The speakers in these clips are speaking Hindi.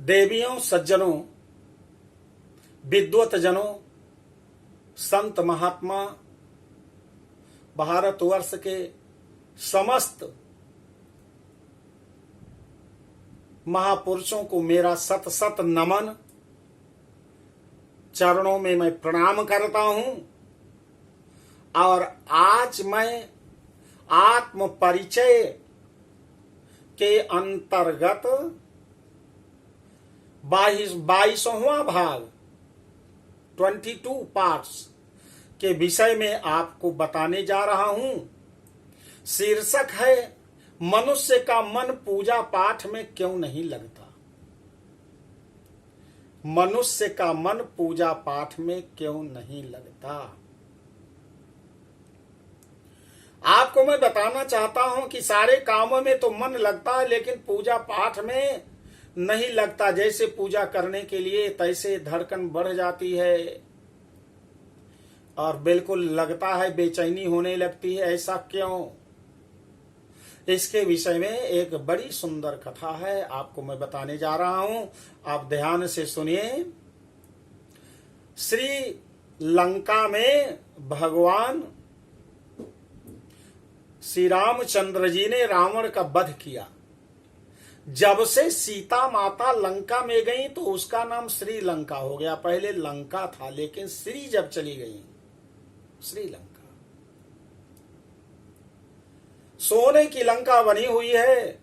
देवियों, सज्जनों, विद्वत जनों, संत महात्मा, भारतवर्ष के समस्त महापुरुषों को मेरा सत सत नमन। चरणों में मैं प्रणाम करता हूं। और आज मैं आत्म परिचय के अंतर्गत 22वां भाग 22 पार्ट्स के विषय में आपको बताने जा रहा हूं। शीर्षक है मनुष्य का मन पूजा पाठ में क्यों नहीं लगता। मनुष्य का मन पूजा पाठ में क्यों नहीं लगता। आपको मैं बताना चाहता हूं कि सारे कामों में तो मन लगता है, लेकिन पूजा पाठ में नहीं लगता। जैसे पूजा करने के लिए तैसे धड़कन बढ़ जाती है और बिल्कुल लगता है बेचैनी होने लगती है। ऐसा क्यों? इसके विषय में एक बड़ी सुंदर कथा है, आपको मैं बताने जा रहा हूं। आप ध्यान से सुनिए। श्री लंका में भगवान श्री रामचंद्र जी ने रावण का वध किया। जब से सीता माता लंका में गई तो उसका नाम श्रीलंका हो गया। पहले लंका था, लेकिन श्री जब चली गई, श्रीलंका। सोने की लंका बनी हुई है।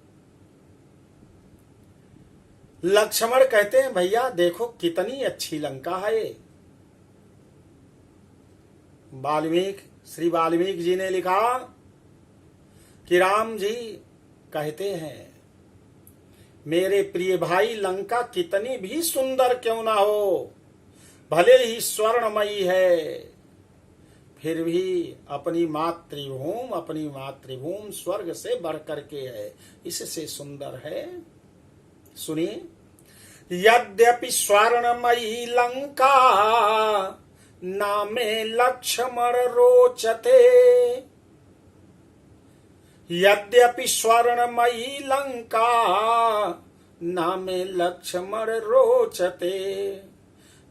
लक्ष्मण कहते हैं भैया देखो कितनी अच्छी लंका है। श्री वाल्मीकि जी ने लिखा कि राम जी कहते हैं मेरे प्रिय भाई लंका कितनी भी सुंदर क्यों ना हो, भले ही स्वर्णमयी है, फिर भी अपनी मातृभूमि स्वर्ग से बढ़ करके है, इससे सुंदर है। सुनिए। यद्यपि स्वर्णमयी लंका नामे लक्ष्मण रोचते। यद्यपि स्वर्णमयी लंका नामे लक्ष्मण रोचते।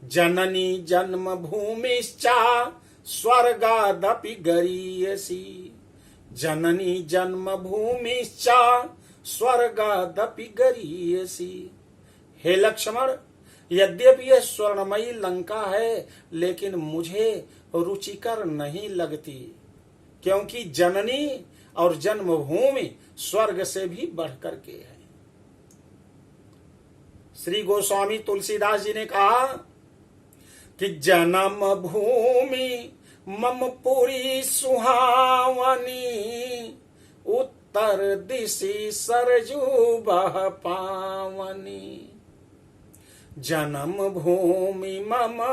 जननी जन्मभूमिश्चा स्वर्गादपि गरीयसी। जननी जन्मभूमिश्चा स्वर्गादपि गरीयसी। हे लक्ष्मण, यद्यपि यह स्वर्णमयी लंका है, लेकिन मुझे रुचिकर नहीं लगती, क्योंकि जननी और जन्मभूमि स्वर्ग से भी बढ़कर के है। श्री गोस्वामी तुलसीदास जी ने कहा कि जन्म भूमि मम पुरी सुहावनी। उत्तर दिशि सरजू बह पावनी। जन्म भूमि मम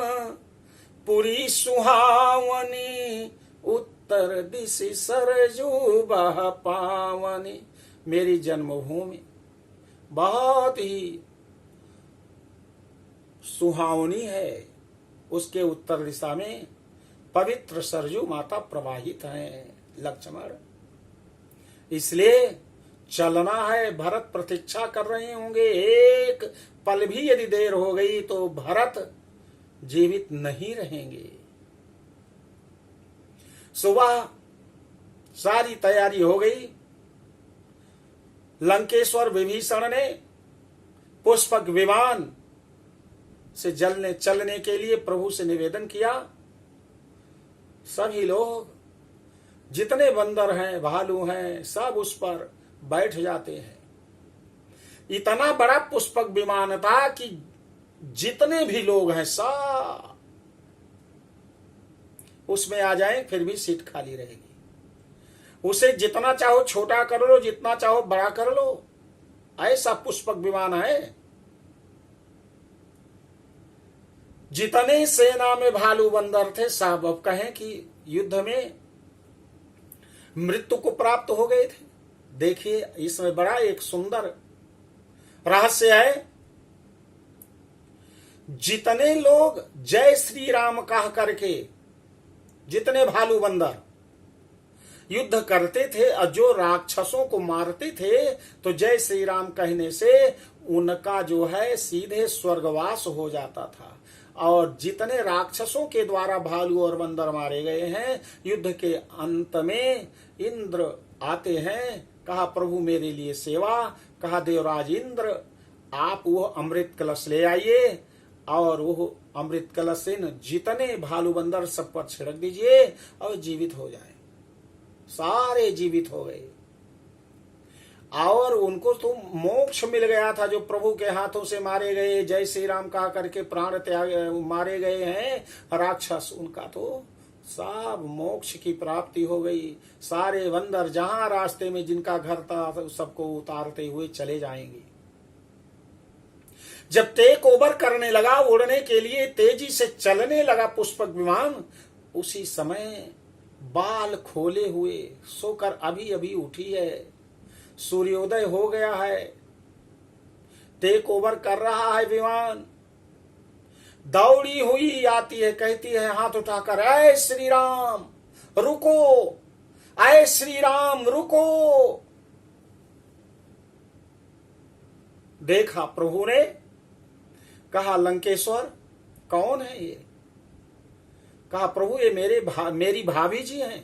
पुरी सुहावनी। उत्तर दिशि सरजू बह पावनी। मेरी जन्मभूमि बहुत ही सुहावनी है। उसके उत्तर दिशा में पवित्र सरजू माता प्रवाहित हैं। लक्ष्मण, इसलिए चलना है। भरत प्रतीक्षा कर रहे होंगे। एक पल भी यदि देर हो गई तो भरत जीवित नहीं रहेंगे। सुबह सारी तैयारी हो गई। लंकेश्वर विभीषण ने पुष्पक विमान से चलने के लिए प्रभु से निवेदन किया। सभी लोग, जितने बंदर हैं, भालू हैं, सब उस पर बैठ जाते हैं। इतना बड़ा पुष्पक विमान था कि जितने भी लोग हैं सब उसमें आ जाएं, फिर भी सीट खाली रहेगी। उसे जितना चाहो छोटा कर लो, जितना चाहो बड़ा कर लो, ऐसा पुष्पक विमान है। जितने सेना में भालू बंदर थे सब अब कहें कि युद्ध में मृत्यु को प्राप्त हो गए थे। देखिए, इसमें बड़ा एक सुंदर रहस्य है। जितने लोग जय श्री राम कह करके, जितने भालू बंदर युद्ध करते थे और जो राक्षसों को मारते थे, तो जय श्री राम कहने से उनका जो है सीधे स्वर्गवास हो जाता था। और जितने राक्षसों के द्वारा भालू और बंदर मारे गए हैं, युद्ध के अंत में इंद्र आते हैं, कहा प्रभु मेरे लिए सेवा, कहा देवराज इंद्र आप वो अमृत कलश ले आइए और वो अमृत कलश से जितने भालू बंदर सब पर छिड़क दीजिए और जीवित हो जाए। सारे जीवित हो गए और उनको तो मोक्ष मिल गया था। जो प्रभु के हाथों से मारे गए, जय श्री राम कहा करके प्राण त्याग मारे गए हैं राक्षस, उनका तो सब मोक्ष की प्राप्ति हो गई। सारे बंदर जहां रास्ते में जिनका घर था सबको उतारते हुए चले जाएंगे। जब टेक ओवर करने लगा, उड़ने के लिए तेजी से चलने लगा पुष्पक विमान, उसी समय बाल खोले हुए सोकर अभी अभी उठी है, सूर्योदय हो गया है, टेक ओवर कर रहा है विमान। दौड़ी हुई आती है, कहती है हाथ उठाकर, ऐ श्री राम रुको, ऐ श्री राम रुको। देखा प्रभु ने, कहा लंकेश्वर कौन है ये? कहा प्रभु ये मेरी भाभी जी हैं।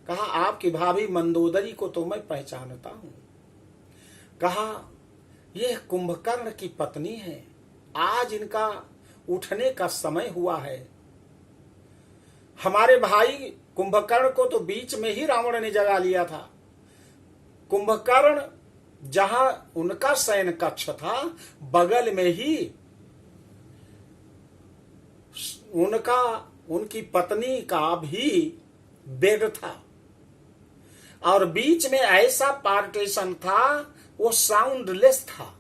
कहा आपकी भाभी मंदोदरी को तो मैं पहचानता हूं। कहा यह कुंभकर्ण की पत्नी है, आज इनका उठने का समय हुआ है। हमारे भाई कुंभकर्ण को तो बीच में ही रावण ने जगा लिया था। कुंभकर्ण जहां उनका शयन कक्ष था, बगल में ही उनकी पत्नी का भी बेड था और बीच में ऐसा पार्टीशन था, वो साउंडलेस था।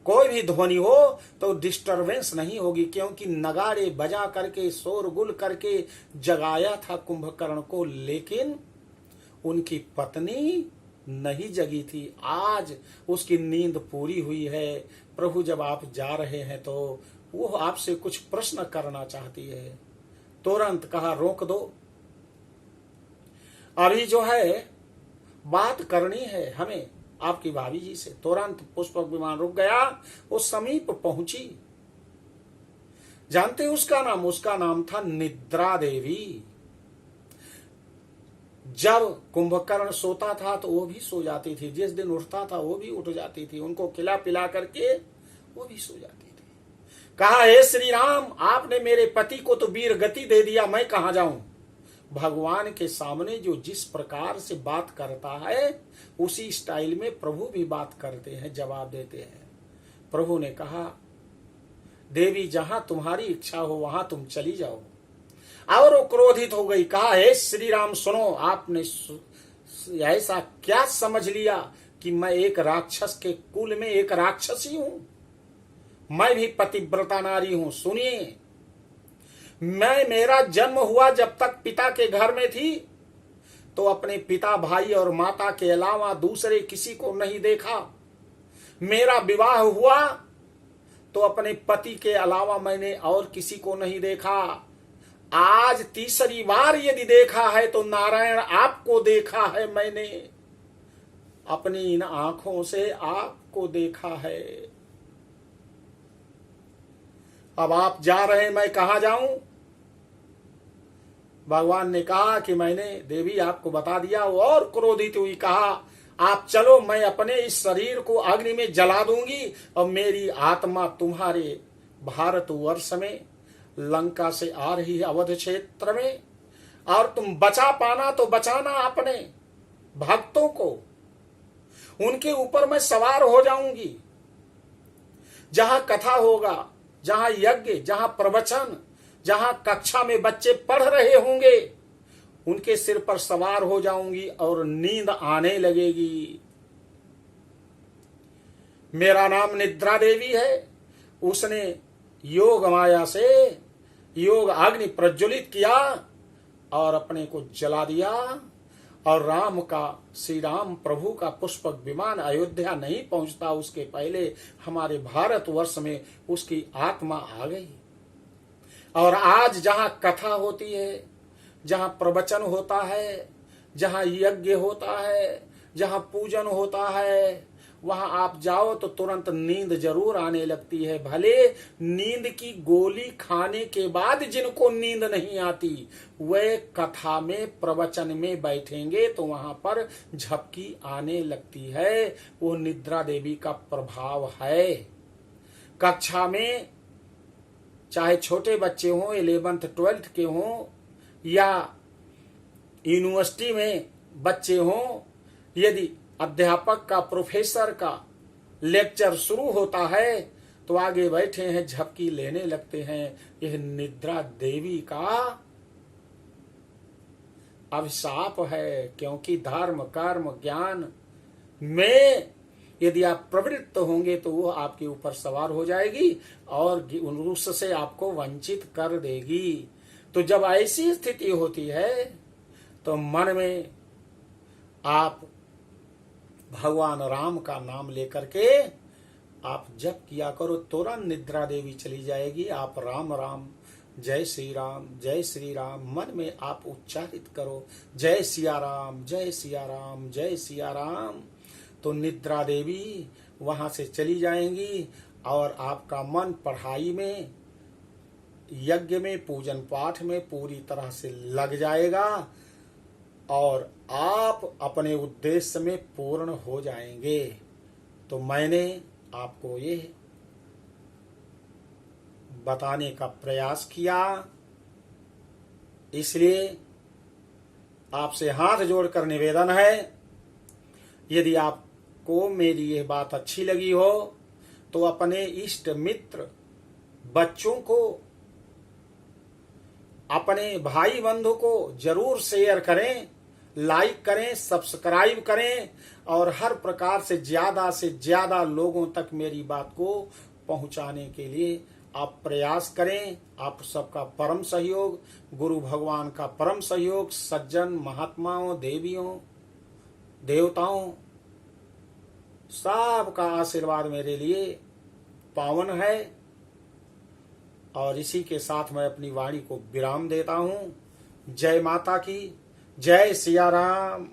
कोई भी ध्वनि हो तो डिस्टरबेंस नहीं होगी, क्योंकि नगाड़े बजा करके शोरगुल करके जगाया था कुंभकर्ण को, लेकिन उनकी पत्नी नहीं जगी थी। आज उसकी नींद पूरी हुई है। प्रभु जब आप जा रहे हैं तो वो आपसे कुछ प्रश्न करना चाहती है। तुरंत कहा रोक दो, अभी जो है बात करनी है हमें आपकी भाभी जी से। तुरंत पुष्पक विमान रुक गया, वो समीप पहुंची। जानते उसका नाम? उसका नाम था निद्रा देवी। जब कुंभकर्ण सोता था तो वो भी सो जाती थी, जिस दिन उठता था वो भी उठ जाती थी, उनको खिला पिला करके वो भी सो जाती थी। कहा हे श्री राम आपने मेरे पति को तो वीर गति दे दिया, मैं कहां जाऊं? भगवान के सामने जो जिस प्रकार से बात करता है उसी स्टाइल में प्रभु भी बात करते हैं, जवाब देते हैं। प्रभु ने कहा देवी जहां तुम्हारी इच्छा हो वहां तुम चली जाओ। और वो क्रोधित हो गई। कहा हे श्री राम सुनो, आपने ऐसा क्या समझ लिया कि मैं एक राक्षस के कुल में एक राक्षसी हूं? मैं भी पतिव्रता नारी हूं। सुनिए, मेरा जन्म हुआ जब तक पिता के घर में थी तो अपने पिता भाई और माता के अलावा दूसरे किसी को नहीं देखा। मेरा विवाह हुआ तो अपने पति के अलावा मैंने और किसी को नहीं देखा। आज तीसरी बार यदि देखा है तो नारायण आपको देखा है, मैंने अपनी इन आंखों से आपको देखा है। अब आप जा रहे हैं, मैं कहां जाऊं? भगवान ने कहा कि मैंने देवी आपको बता दिया। और क्रोधित हुई, कहा आप चलो, मैं अपने इस शरीर को अग्नि में जला दूंगी और मेरी आत्मा तुम्हारे भारतवर्ष में लंका से आ रही है अवध क्षेत्र में, और तुम बचा पाना तो बचाना अपने भक्तों को, उनके ऊपर मैं सवार हो जाऊंगी। जहां कथा होगा, जहां यज्ञ, जहां प्रवचन, जहां कक्षा में बच्चे पढ़ रहे होंगे, उनके सिर पर सवार हो जाऊंगी और नींद आने लगेगी। मेरा नाम निद्रा देवी है। उसने योग माया से योग अग्नि प्रज्वलित किया और अपने को जला दिया। और राम का, श्री राम प्रभु का पुष्पक विमान अयोध्या नहीं पहुंचता उसके पहले हमारे भारतवर्ष में उसकी आत्मा आ गई। और आज जहां कथा होती है, जहां प्रवचन होता है, जहाँ यज्ञ होता है, जहाँ पूजन होता है, वहां आप जाओ तो तुरंत नींद जरूर आने लगती है। भले नींद की गोली खाने के बाद जिनको नींद नहीं आती, वे कथा में प्रवचन में बैठेंगे तो वहां पर झपकी आने लगती है। वो निद्रा देवी का प्रभाव है। कक्षा में चाहे छोटे बच्चे हों, 11th 12th के हों, या यूनिवर्सिटी में बच्चे हों, यदि अध्यापक का, प्रोफेसर का लेक्चर शुरू होता है तो आगे बैठे हैं झपकी लेने लगते हैं। यह निद्रा देवी का अभिशाप है, क्योंकि धर्म कर्म ज्ञान में यदि आप प्रवृत्त होंगे तो वो आपके ऊपर सवार हो जाएगी और उससे आपको वंचित कर देगी। तो जब ऐसी स्थिति होती है तो मन में आप भगवान राम का नाम लेकर के आप जप किया करो, तुरंत निद्रा देवी चली जाएगी। आप राम राम, जय श्री राम, जय श्री राम मन में आप उच्चारित करो, जय सिया राम, जय सिया राम, जय सिया राम। तो निद्रा देवी वहां से चली जाएंगी और आपका मन पढ़ाई में, यज्ञ में, पूजन पाठ में पूरी तरह से लग जाएगा और आप अपने उद्देश्य में पूर्ण हो जाएंगे। तो मैंने आपको ये बताने का प्रयास किया, इसलिए आपसे हाथ जोड़कर निवेदन है, यदि आपको मेरी यह बात अच्छी लगी हो तो अपने इष्ट मित्र बच्चों को, अपने भाई बंधु को जरूर शेयर करें, लाइक करें, सब्सक्राइब करें और हर प्रकार से ज्यादा लोगों तक मेरी बात को पहुंचाने के लिए आप प्रयास करें। आप सबका परम सहयोग, गुरु भगवान का परम सहयोग, सज्जन महात्माओं, देवियों, देवताओं सबका आशीर्वाद मेरे लिए पावन है। और इसी के साथ मैं अपनी वाणी को विराम देता हूं। जय माता की, जय सिया राम।